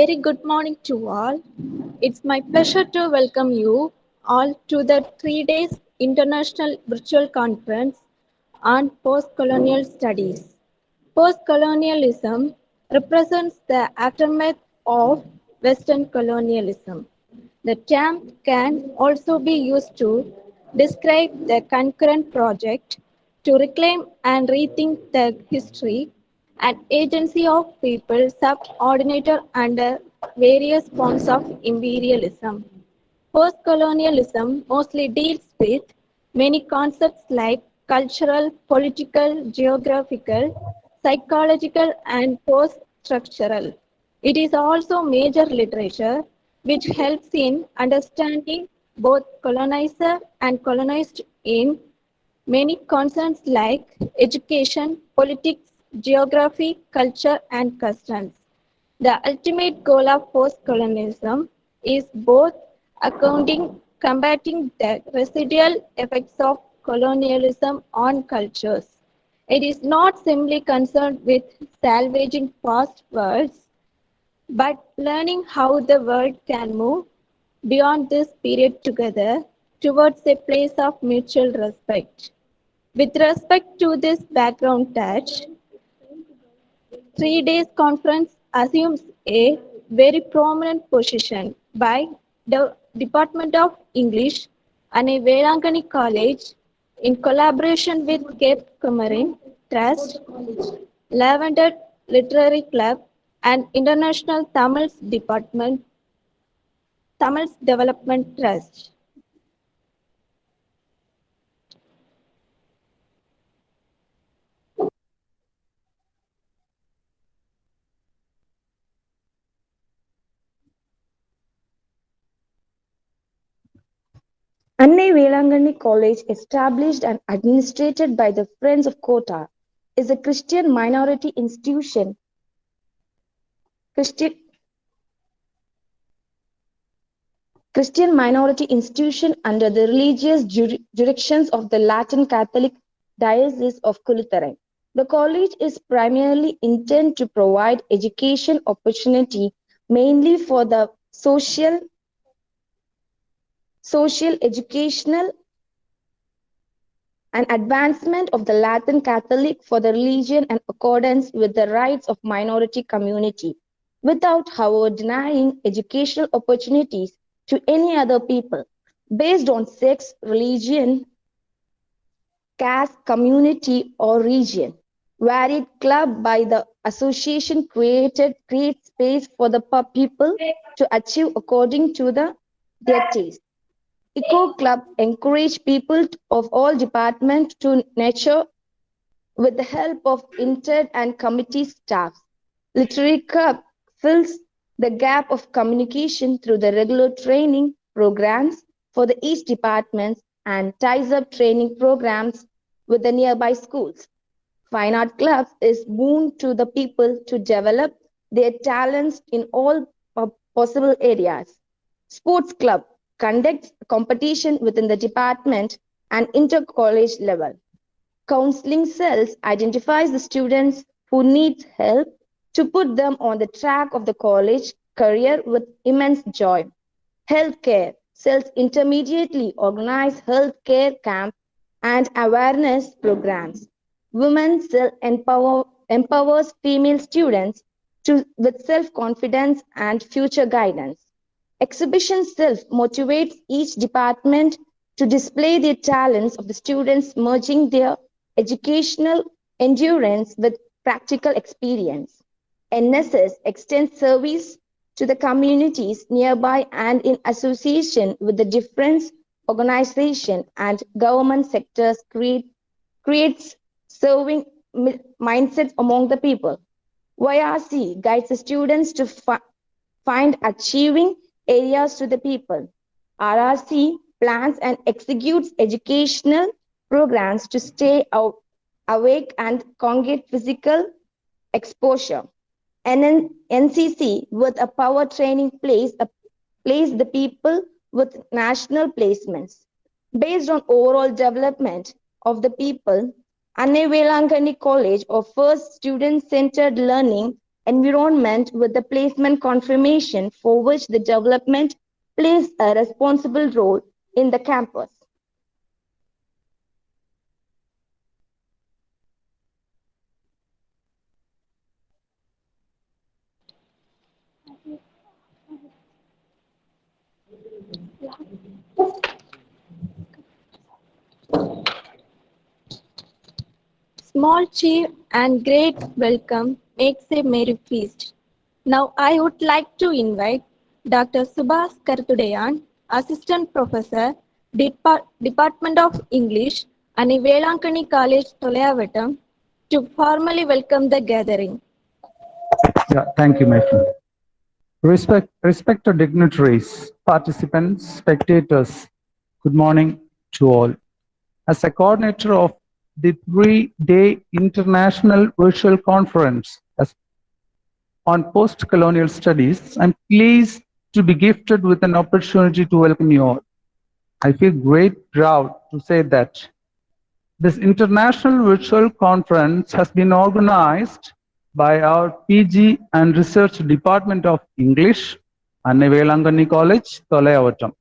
very good morning to all. It's my pleasure to welcome you all to the 3 days International Virtual Conference on Post-Colonial Studies. Post-colonialism represents the aftermath of Western colonialism. The term can also be used to describe the concurrent project to reclaim and rethink the history and agency of people subordinated under various forms of imperialism. Post-colonialism mostly deals with many concepts like cultural, political, geographical, psychological, and post-structural. It is also major literature which helps in understanding both colonizer and colonized in many concerns like education, politics, geography, culture, and customs. The ultimate goal of post-colonialism is both combating the residual effects of colonialism on cultures. It is not simply concerned with salvaging past worlds, but learning how the world can move beyond this period together towards a place of mutual respect. With respect to this background touch, 3 days conference assumes a very prominent position by the Department of English and a Velangani College in collaboration with Cape Comorin Trust, Lavender Literary Club, and International Tamils Development Trust. Annai Velangani College, established and administered by the Friends of Kota, is a Christian minority institution. Christian minority institution under the religious jurisdictions of the Latin Catholic Diocese of Kulutharai. The college is primarily intended to provide education opportunity mainly for the social, educational, and advancement of the Latin Catholic for the religion and accordance with the rights of minority community, without, however, denying educational opportunities to any other people based on sex, religion, caste, community, or region. Varied club by the association creates space for the people to achieve according to their taste. Eco Club encourage people of all departments to nurture with the help of intern and committee staff. Literary Club fills the gap of communication through the regular training programs for the each departments and ties up training programs with the nearby schools. Fine Art Club is boon to the people to develop their talents in all possible areas. Sports Club conducts competition within the department and inter-college level. Counseling cells identifies the students who need help to put them on the track of the college career with immense joy. Healthcare cells intermediately organize healthcare camps and awareness programs. Women cell empowers female students with self-confidence and future guidance. Exhibition self motivates each department to display their talents of the students, merging their educational endurance with practical experience. NSS extends service to the communities nearby and in association with the different organization and government sectors creates serving mindsets among the people. YRC guides the students to find achieving areas to the people. RRC plans and executes educational programs to stay awake and congregate physical exposure. And NCC with a power training place the people with national placements. Based on overall development of the people, Anne Velangani College offers student-centered learning environment with the placement confirmation for which the development plays a responsible role in the campus. Small cheer and great welcome makes a merry feast. Now I would like to invite Dr. Subhas Karthudayan, Assistant Professor, Department of English, and Velankani College, Tolavatam, to formally welcome the gathering. Yeah, thank you, my friend. Respected dignitaries, participants, spectators, good morning to all. As a coordinator of the three-day international virtual conference on post-colonial studies, I'm pleased to be gifted with an opportunity to welcome you all. I feel great proud to say that this international virtual conference has been organized by our PG and Research Department of English, Anna Velangani College, Tolavatam,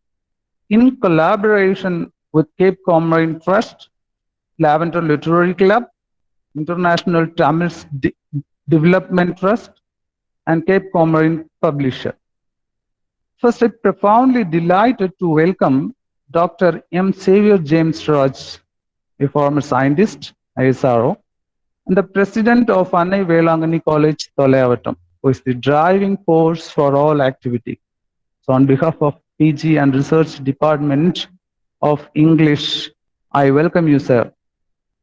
in collaboration with Cape Comorin Trust, Lavender Literary Club, International Tamil Development Trust, and Cape Comorin Publisher. First, I'm profoundly delighted to welcome Dr. M. Xavier James Raj, a former scientist, ISRO, and the president of Annai Velangani College, Tolavatam, who is the driving force for all activity. So on behalf of PG and Research Department of English, I welcome you, sir.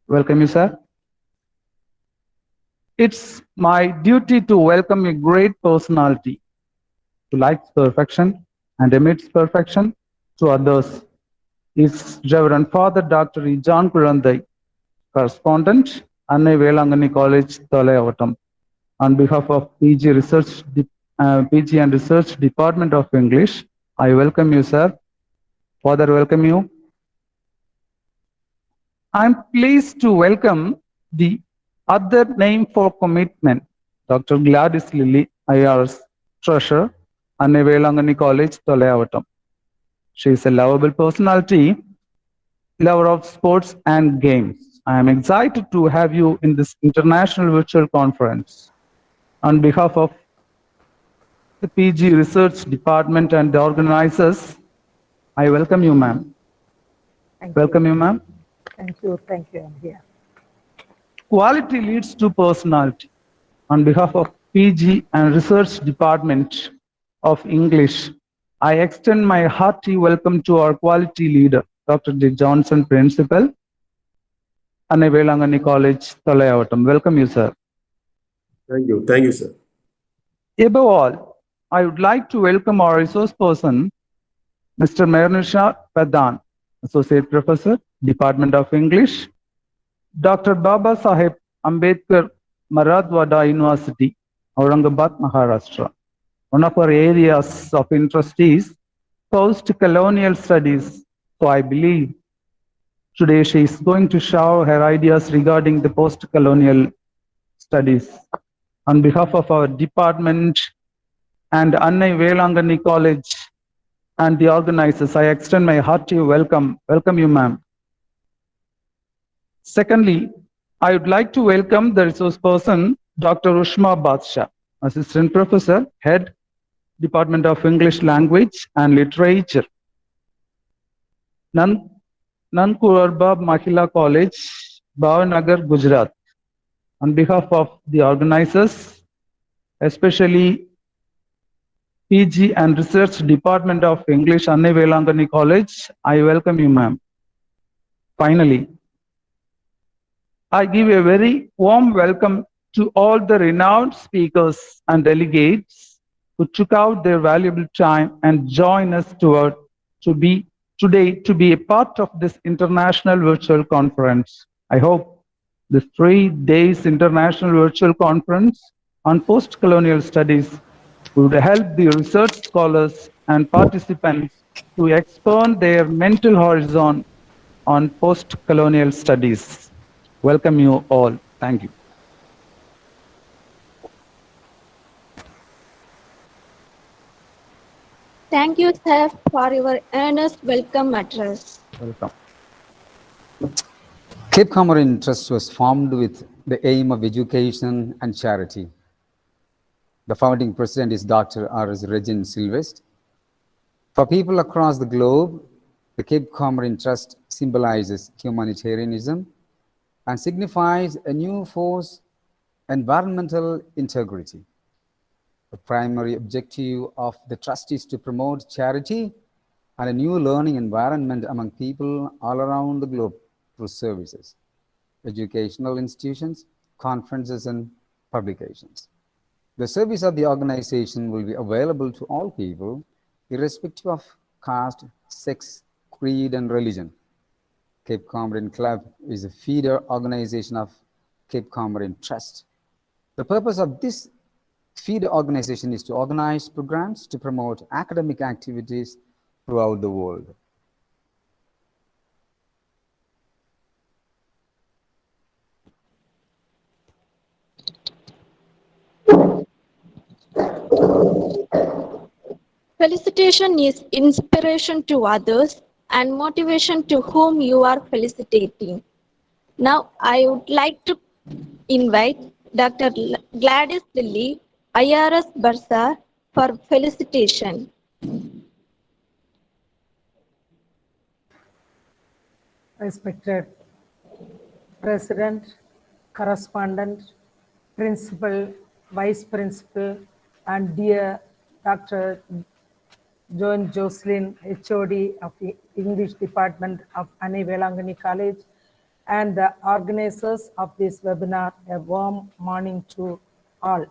Welcome you, sir. It's my duty to welcome a great personality who likes perfection and emits perfection to others. Is Reverend Father Dr. E. John Kurandai, correspondent, Annai Velangani College, Tolavatam. On behalf of PG and Research Department of English, I welcome you, sir. Father, welcome you. I'm pleased to welcome the other name for commitment, Dr. Gladys Lilly, IRS Treasurer, Annai Velangani College, Tolavatam. She is a lovable personality, lover of sports and games. I am excited to have you in this international virtual conference. On behalf of the PG Research Department and the organizers, I welcome you, ma'am. Welcome you, ma'am. Thank you. Thank you. I'm here. Quality leads to personality. On behalf of PG and Research Department of English, I extend my hearty welcome to our quality leader, Dr. D. Johnson, Principal, Annai Velangani College, Tolavatam. Welcome you, sir. Thank you. Thank you, sir. Above all, I would like to welcome our resource person, Mr. Mayurnisha Pradhan, Associate Professor, Department of English, Dr. Baba Saheb Ambedkar Marathwada University, Aurangabad, Maharashtra. One of our areas of interest is post-colonial studies. So I believe today she is going to share her ideas regarding the post-colonial studies. On behalf of our department and Annai Velangani College and the organizers, I extend my hearty welcome. Welcome you, ma'am. Secondly, I would like to welcome the resource person, Dr. Ushma Badshah, Assistant Professor, Head, Department of English Language and Literature, Nankurba Mahila College, Bhavanagar, Gujarat. On behalf of the organizers, especially PG and Research Department of English, Annai Velangani College, I welcome you, ma'am. Finally, I give a very warm welcome to all the renowned speakers and delegates who took out their valuable time and join us to be a part of this international virtual conference. I hope the 3 days international virtual conference on post-colonial studies would help the research scholars and participants to expand their mental horizon on post-colonial studies. Welcome you all. Thank you. Thank you, sir, for your earnest welcome address. Welcome. Cape Comorin Trust was formed with the aim of education and charity. The founding president is Dr. R.S. Regin Silvest. For people across the globe, the Cape Comorin Trust symbolizes humanitarianism and signifies a new force, environmental integrity. The primary objective of the trust is to promote charity and a new learning environment among people all around the globe through services, educational institutions, conferences, and publications. The service of the organization will be available to all people, irrespective of caste, sex, creed, and religion. Cape Comorin Club is a feeder organization of Cape Comorin Trust. The purpose of this feeder organization is to organize programs to promote academic activities throughout the world. Felicitation is inspiration to others and motivation to whom you are felicitating. Now, I would like to invite Dr. Gladys Lilly, IRS Bursar, for felicitation. Respected President, Correspondent, Principal, Vice Principal, and dear Dr. Joan Jocelyn, HOD of the English Department of Annie Velangani College, and the organizers of this webinar, a warm morning to all.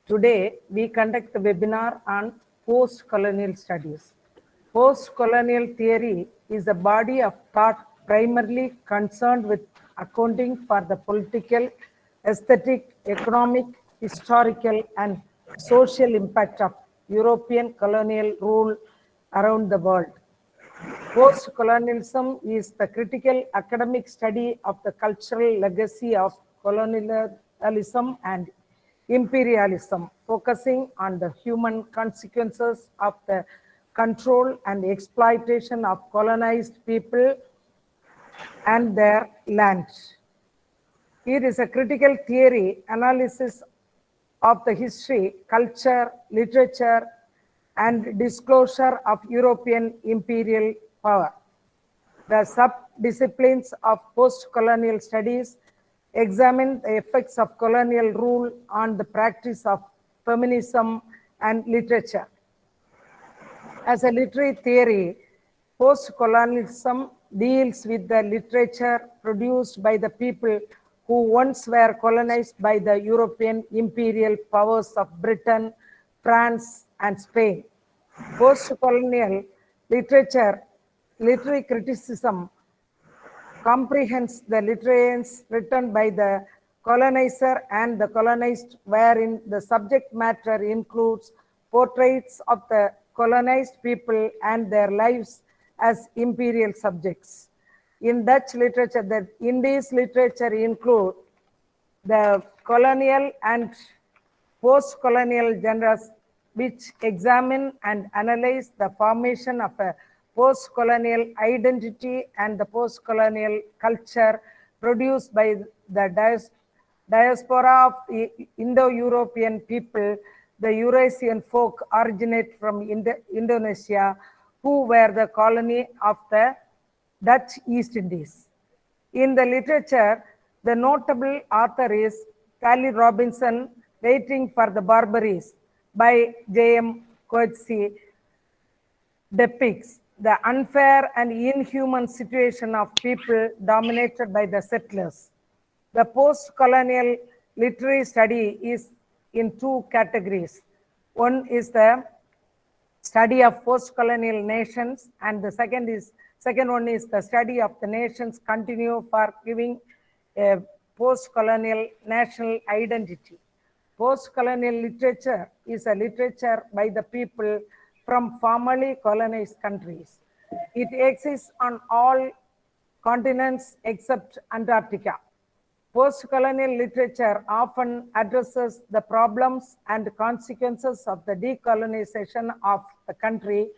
Today, we conduct the webinar on post-colonial studies. Post-colonial theory is a body of thought primarily concerned with accounting for the political, aesthetic, economic, historical, and social impact of European colonial rule around the world. Post-colonialism is the critical academic study of the cultural legacy of colonialism and imperialism, focusing on the human consequences of the control and exploitation of colonized people and their land. It is a critical theory analysis of the history, culture, literature, and disclosure of European imperial power. The sub-disciplines of post-colonial studies examine the effects of colonial rule on the practice of feminism and literature. As a literary theory, post-colonialism deals with the literature produced by the people who once were colonized by the European imperial powers of Britain, France, and Spain. Post-colonial literary criticism comprehends the literaries written by the colonizer and the colonized, wherein the subject matter includes portraits of the colonized people and their lives as imperial subjects. In Dutch literature, the Indies literature include the colonial and post-colonial genres, which examine and analyze the formation of a post-colonial identity and the post-colonial culture produced by the diaspora of Indo-European people. The Eurasian folk originate from Indonesia, who were the colony of the Dutch East Indies. In the literature, the notable author is Callie Robinson, Waiting for the Barbaries by J.M. Coetzee, depicts the unfair and inhuman situation of people dominated by the settlers. The post-colonial literary study is in two categories. One is the study of post-colonial nations, and the second one is the study of the nations continue for giving a post-colonial national identity. Post-colonial literature is a literature by the people from formerly colonized countries. It exists on all continents except Antarctica. Post-colonial literature often addresses the problems and consequences of the decolonization of the country,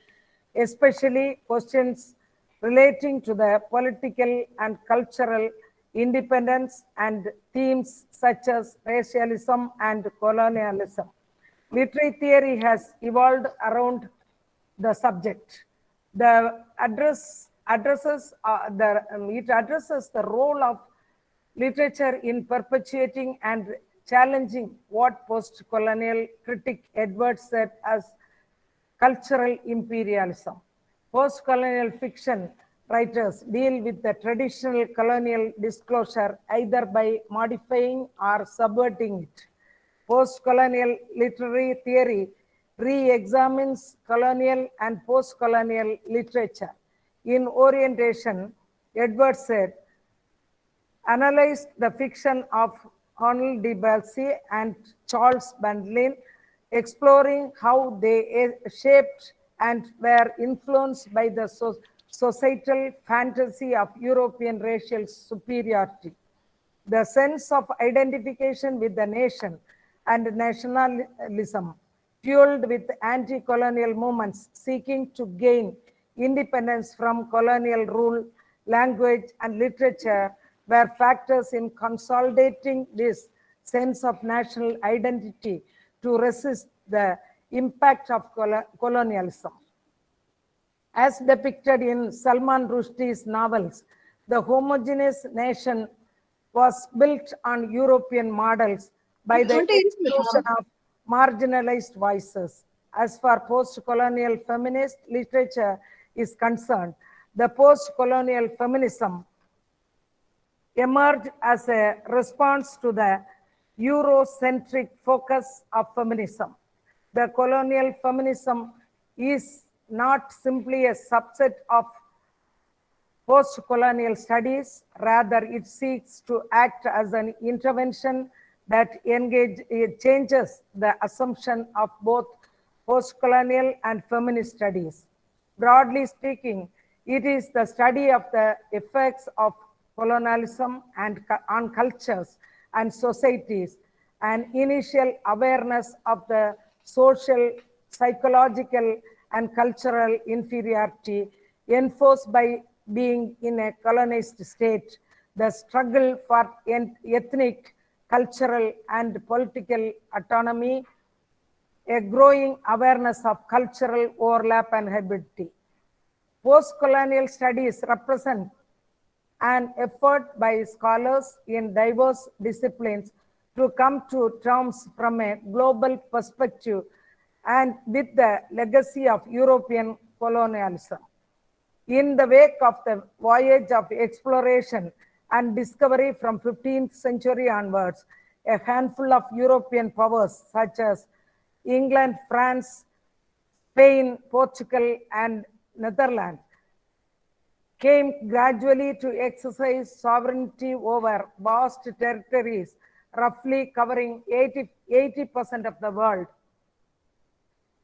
especially questions relating to the political and cultural independence and themes such as racialism and colonialism. Literary theory has evolved around the subject. It addresses the role of literature in perpetuating and challenging what post-colonial critic Edward said as cultural imperialism. Post-colonial fiction writers deal with the traditional colonial disclosure either by modifying or subverting it. Post-colonial literary theory re-examines colonial and post-colonial literature. In orientation, Edward said, analyzed the fiction of Arnold de Balcy and Charles Bandlin, exploring how they shaped and were influenced by the societal fantasy of European racial superiority. The sense of identification with the nation and nationalism, fueled with anti-colonial movements seeking to gain independence from colonial rule, language, and literature, were factors in consolidating this sense of national identity to resist the impact of colonialism. As depicted in Salman Rushdie's novels, the homogeneous nation was built on European models by the exclusion of marginalized voices. As far post-colonial feminist literature is concerned, the post-colonial feminism emerged as a response to the Eurocentric focus of feminism. The colonial feminism is not simply a subset of post-colonial studies, rather it seeks to act as an intervention that changes the assumption of both post-colonial and feminist studies. Broadly speaking, it is the study of the effects of colonialism and on cultures and societies, an initial awareness of the social, psychological, and cultural inferiority enforced by being in a colonized state, the struggle for ethnic, cultural, and political autonomy, a growing awareness of cultural overlap and hybridity. Post-colonial studies represent an effort by scholars in diverse disciplines to come to terms from a global perspective and with the legacy of European colonialism. In the wake of the voyage of exploration and discovery from 15th century onwards, a handful of European powers such as England, France, Spain, Portugal, and Netherlands came gradually to exercise sovereignty over vast territories, roughly covering 80% of the world.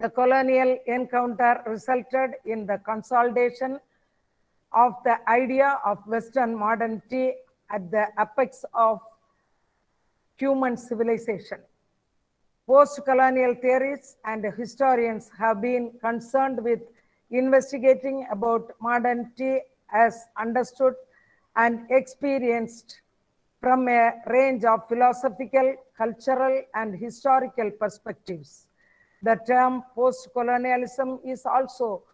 The colonial encounter resulted in the consolidation of the idea of Western modernity at the apex of human civilization. Post-colonial theorists and historians have been concerned with investigating about modernity as understood and experienced from a range of philosophical, cultural, and historical perspectives. The term post-colonialism is also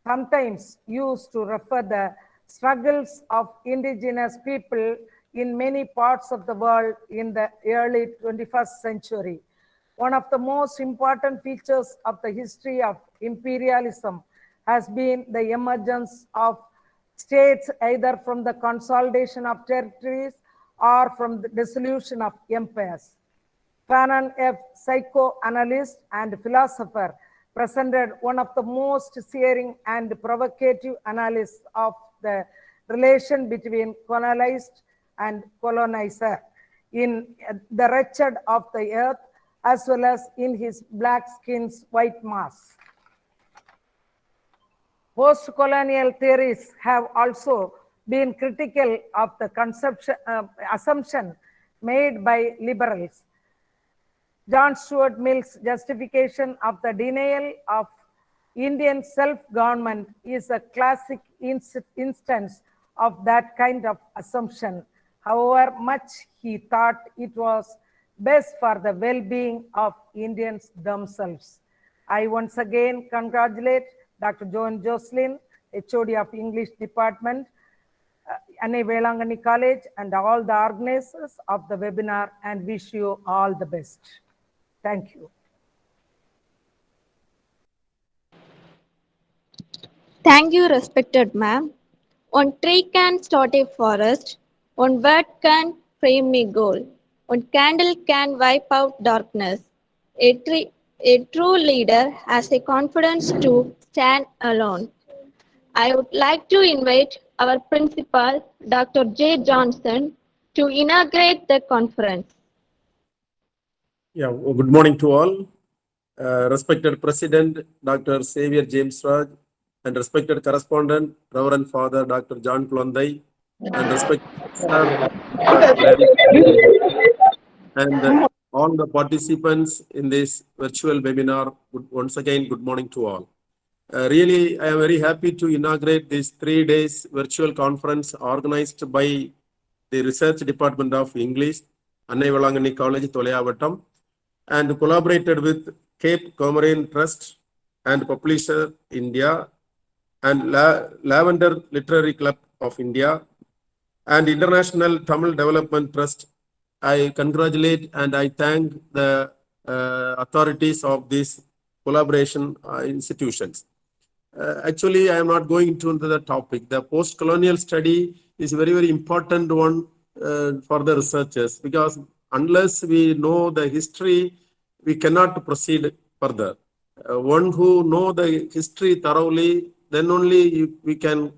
sometimes used to refer the struggles of indigenous people in many parts of the world in the early 21st century. One of the most important features of the history of imperialism has been the emergence of states either from the consolidation of territories or from the dissolution of empires. Fanon, a psychoanalyst and philosopher, presented one of the most searing and provocative analysis of the relation between colonized and colonizer in The Wretched of the Earth, as well as in his Black Skin's White Mask. Post-colonial theories have also been critical of the assumption made by liberals. John Stuart Mill's justification of the denial of Indian self-government is a classic instance of that kind of assumption, however much he thought it was best for the well-being of Indians themselves. I once again congratulate Dr. Joan Jocelyn, HOD of English Department, Anne Velangani College, and all the organizers of the webinar, and wish you all the best. Thank you. Thank you, respected ma'am. One tree can start a forest, one word can frame a goal, one candle can wipe out darkness. A true leader has a confidence to stand alone. I would like to invite our principal, Dr. J. Johnson, to inaugurate the conference. Yeah, well, good morning to all. Respected President, Dr. Xavier James Raj, and respected correspondent, Reverend Father Dr. John Klondai, and respected Sir, Lady, and all the participants in this virtual webinar. Once again, good morning to all. Really, I am very happy to inaugurate this 3 days virtual conference organized by the Research Department of English, Anne Velangani College, Tholeyavatam, and collaborated with Cape Comorin Trust and Publisher India and Lavender Literary Club of India and International Tamil Development Trust. I congratulate and I thank the authorities of these collaboration institutions. Actually, I am not going into the topic. The post-colonial study is a very, very important one for the researchers, because unless we know the history, we cannot proceed further. One who know the history thoroughly, then only we can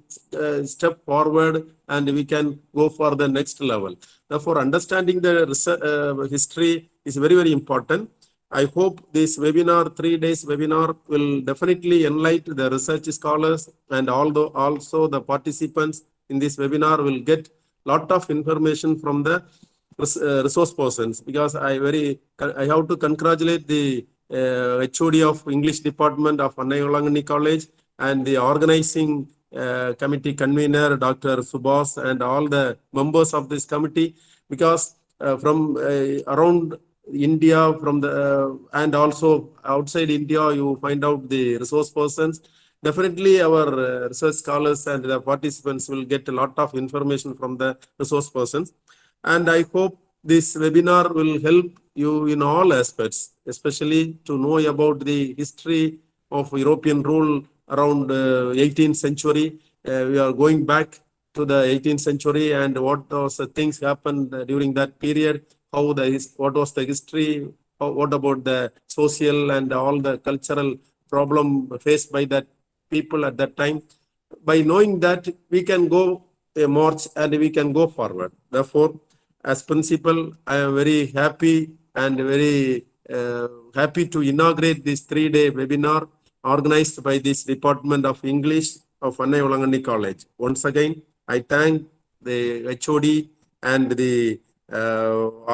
step forward and we can go for the next level. Therefore, understanding the history is very, very important. I hope this webinar, 3 days webinar, will definitely enlighten the research scholars, and also the participants in this webinar will get lot of information from the resource persons, because I have to congratulate the HOD of English Department of Anna Velangani College and the organizing committee convener, Dr. Subhas, and all the members of this committee, because from around India, from the and also outside India, you find out the resource persons. Definitely, our research scholars and the participants will get a lot of information from the resource persons. And I hope this webinar will help you in all aspects, especially to know about the history of European rule around 18th century. We are going back to the 18th century and what was the things happened during that period, what was the history, what about the social and all the cultural problem faced by that people at that time. By knowing that, we can go a march and we can go forward. Therefore, as principal, I am very happy and very happy to inaugurate this 3-day webinar organized by this Department of English of Anna Velangani College. Once again, I thank the HOD and the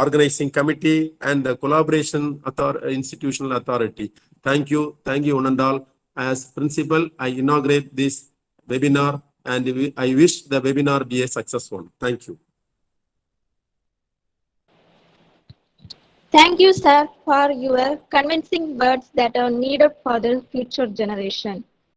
organizing committee and the collaboration institutional authority. Thank you, one and all. As principal, I inaugurate this webinar, and I wish the webinar be a successful. Thank you. Thank you, sir, for your convincing words that are needed for the future generation.